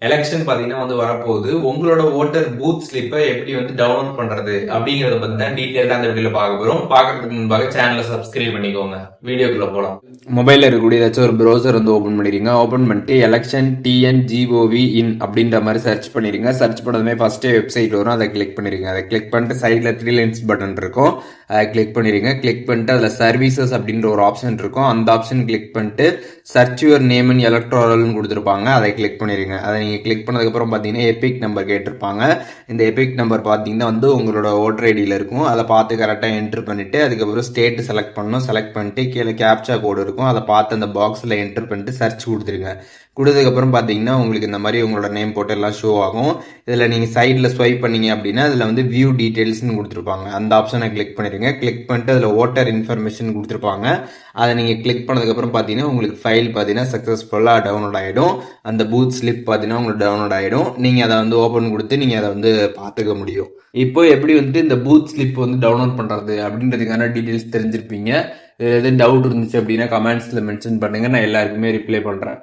Election பாத்தீங்கன்னா வந்து வரப்போகுது. உங்களோட ஓட்டர் பூத் ஸ்லிப்பை எப்படி வந்து டவுன்லோட் பண்றது அப்படிங்கறத பத்தி தான் டீட்டெயிலா அந்த வீடியோல பார்க்க போறோம். பார்க்கறதுக்கு முன்பாக சேனலை சப்ஸ்கிரைப் பண்ணிக்கோங்க. வீடியோக்குள்ள போலாம். மொபைல்ல இருக்கக்கூடிய ஏதாச்சும் ஒரு ப்ரௌசர் வந்து ஓபன் பண்ணிருங்க. ஓபன் பண்ணிட்டு எலெக்ஷன் டிஎன்ஜிஓவி இன் அப்படின்ற மாதிரி சர்ச் பண்ணிருங்க. சர்ச் பண்ணதுமே ஃபர்ஸ்ட் வெப்சைட் வரும், அதை கிளிக் பண்ணிருங்க. அதை கிளிக் பண்ணிட்டு சைட்ல 3 லைன்ஸ் பட்டன் இருக்கும், அதை கிளிக் பண்ணிருங்க. கிளிக் பண்ணிட்டு அதுல சர்வீசஸ் அப்படின்ற ஒரு ஆப்ஷன் இருக்கும், அந்த ஆப்ஷன் கிளிக் பண்ணிட்டு சர்ச் யுவர் நேம் இன் எலக்ட்ரல்னு கொடுத்துருப்பாங்க, அதை கிளிக் பண்ணிருங்க. அதை நீங்க கிளிக் பண்ணதுக்கப்புறம் பார்த்தீங்கன்னா எபிக் நம்பர் கேட்டிருப்பாங்க. இந்த எபிக் நம்பர் பார்த்தீங்கன்னா வந்து உங்களோட ஓட்டர் ஐடியில் இருக்கும். அதை பார்த்து கரெக்டாக என்ட்ரு பண்ணிட்டு அதுக்கப்புறம் ஸ்டேட் செலக்ட் பண்ணணும். செலக்ட் பண்ணிட்டு கீழே கேப்சா கோடு இருக்கும், அதை பார்த்து அந்த பாக்ஸில் என்ட்ரு பண்ணிட்டு சர்ச் கொடுத்துருங்க. கொடுத்ததுக்கப்புறம் பார்த்தீங்கன்னா உங்களுக்கு இந்த மாதிரி உங்களோட நேம் போட்டு எல்லாம் ஷோ ஆகும். இதில் நீங்கள் சைடில் ஸ்வைப் பண்ணீங்க அப்படின்னா அதில் வந்து வியூ டீட்டெயில்ஸ்னு கொடுத்துருப்பாங்க, அந்த ஆப்ஷனை கிளிக் பண்ணிடுங்க. கிளிக் பண்ணிட்டு அதில் ஓட்டர் இன்ஃபர்மேஷன் கொடுத்துருப்பாங்க, அதை நீங்கள் கிளிக் பண்ணதுக்கப்புறம் பார்த்தீங்கன்னா உங்களுக்கு ஃபைல் பார்த்தீங்கன்னா சக்ஸஸ்ஃபுல்லாக டவுன்லோட் ஆகிடும். அந்த பூத் ஸ்லிப் பார்த்தீங்கன்னா உங்களுக்கு டவுன்லோட் ஆகிடும். நீங்கள் அதை வந்து ஓப்பன் கொடுத்து நீங்கள் அதை வந்து பார்த்துக்க முடியும். இப்போ எப்படி வந்து இந்த பூத் ஸ்லிப் வந்து டவுன்லோட் பண்ணுறது அப்படின்றதுக்கான டீட்டெயில்ஸ் தெரிஞ்சிருப்பீங்க. எது டவுட் இருந்துச்சு அப்படின்னா கமெண்ட்ஸில் மென்ஷன் பண்ணுங்கள், நான் எல்லாருக்குமே ரிப்ளை பண்ணுறேன்.